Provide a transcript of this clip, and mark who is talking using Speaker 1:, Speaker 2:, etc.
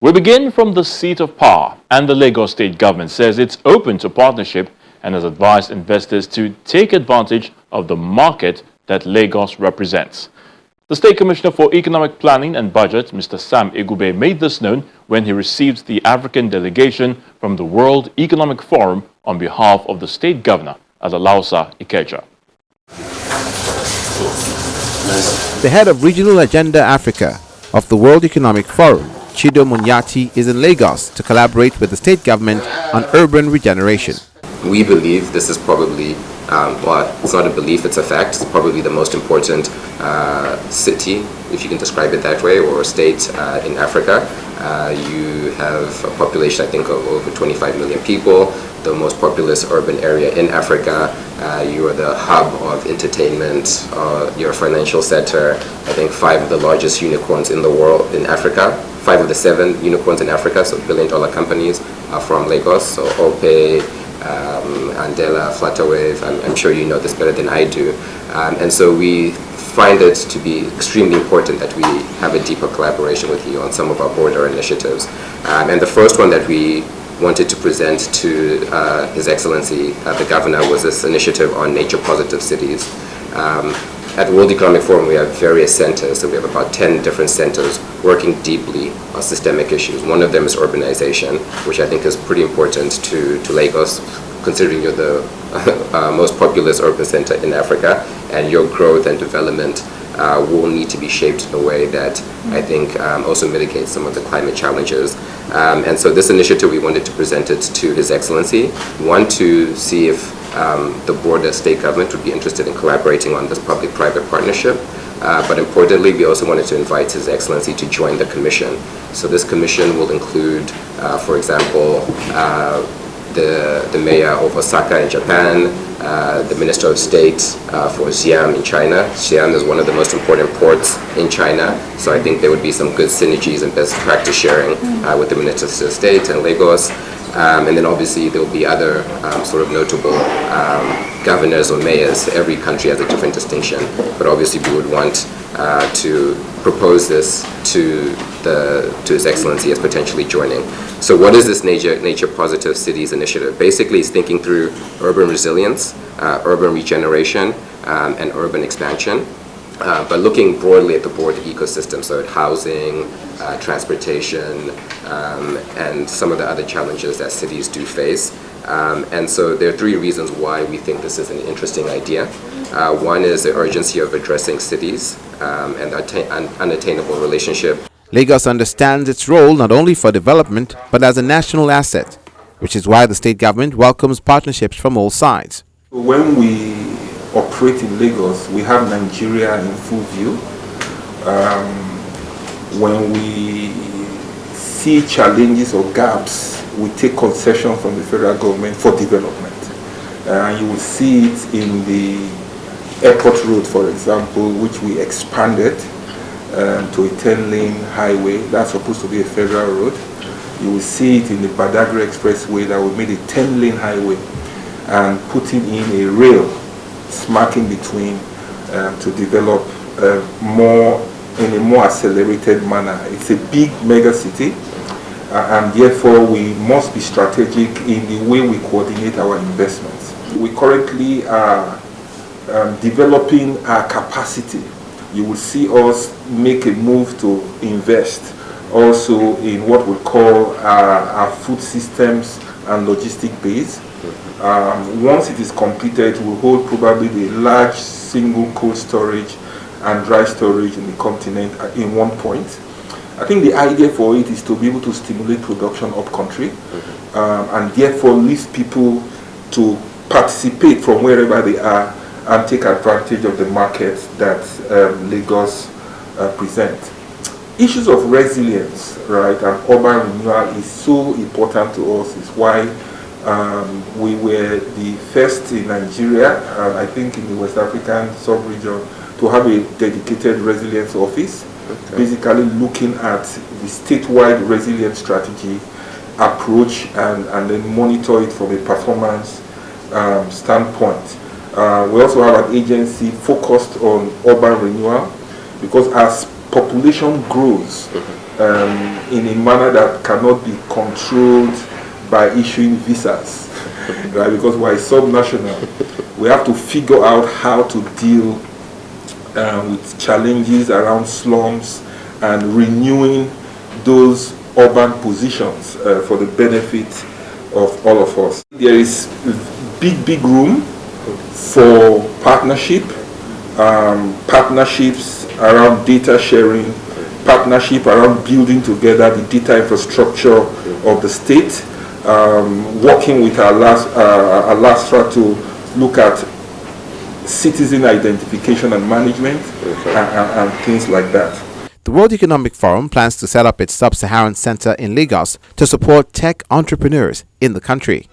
Speaker 1: We begin from the seat of power, and the Lagos state government says it's open to partnership and has advised investors to take advantage of the market that Lagos represents. The State Commissioner for Economic Planning and Budget, Mr. Sam Igube, made this known when he received the African delegation from the World Economic Forum on behalf of the state governor at Alausa, Ikeja.
Speaker 2: The head of Regional Agenda Africa of the World Economic Forum, Chido Munyati, is in Lagos to collaborate with the state government on urban regeneration.
Speaker 3: We believe this is probably, well, it's not a belief, it's a fact, it's probably the most important city, if you can describe it that way, or state in Africa. You have a population, I think, of over 25 million people, the most populous urban area in Africa. You are the hub of entertainment, you're a financial center. I think 5 of the largest unicorns in the world in Africa, 5 of the 7 unicorns in Africa, so billion-dollar companies, are from Lagos. So Opay, Andela, Flutterwave, I'm sure you know this better than I do. And so we find it to be extremely important that we have a deeper collaboration with you on some of our border initiatives. And the first one that we wanted to present to His Excellency, the Governor, was this initiative on nature-positive cities. At the World Economic Forum, we have various centers, so we have about 10 different centers working deeply on systemic issues. One of them is urbanization, which I think is pretty important to Lagos, considering you're the most populous urban center in Africa, and your growth and development will need to be shaped in a way that I think also mitigates some of the climate challenges. And so this initiative, we wanted to present it to His Excellency. One, to see if the border state government would be interested in collaborating on this public-private partnership. But importantly, we also wanted to invite His Excellency to join the commission. So this commission will include, for example, the mayor of Osaka in Japan, the Minister of State for Xi'an in China. Xi'an is one of the most important ports in China, so I think there would be some good synergies and best practice sharing with the Minister of State and Lagos. And then obviously there will be other sort of notable governors or mayors. Every country has a different distinction, but obviously we would want to propose this to His Excellency as potentially joining. So what is this Nature Positive Cities initiative? Basically, it's thinking through urban resilience, urban regeneration, and urban expansion, but looking broadly at the border ecosystem, so at housing, transportation, and some of the other challenges that cities do face. And so there are 3 reasons why we think this is an interesting idea. One is the urgency of addressing cities and the unattainable relationship.
Speaker 2: Lagos understands its role not only for development, but as a national asset, which is why the state government welcomes partnerships from all sides.
Speaker 4: When we operate in Lagos, we have Nigeria in full view. When we see challenges or gaps, we take concession from the federal government for development. You will see it in the airport road, for example, which we expanded to a 10-lane highway. That's supposed to be a federal road. You will see it in the Badagry Expressway that we made a 10-lane highway and putting in a rail smacking between to develop more in a more accelerated manner. It's a big mega city, and therefore we must be strategic in the way we coordinate our investments. We currently are developing our capacity. You will see us make a move to invest also in what we call our food systems and logistic base. Once it is completed, we'll hold probably the large single cold storage and dry storage in the continent in one point. I think the idea for it is to be able to stimulate production up country and therefore leave people to participate from wherever they are and take advantage of the markets that Lagos presents. Issues of resilience, right, and urban renewal is so important to us. It's why we were the first in Nigeria, and I think in the West African sub-region, to have a dedicated resilience office, basically looking at the statewide resilience strategy approach and then monitor it from a performance standpoint. We also have an agency focused on urban renewal, because as population grows, in a manner that cannot be controlled by issuing visas, right? Because we're subnational. We have to figure out how to deal with challenges around slums and renewing those urban positions for the benefit of all of us. There is big room for partnerships around data sharing, partnership around building together the data infrastructure of the state, working with our LASFA to look at citizen identification and management and things like that.
Speaker 2: The World Economic Forum plans to set up its Sub-Saharan Center in Lagos to support tech entrepreneurs in the country.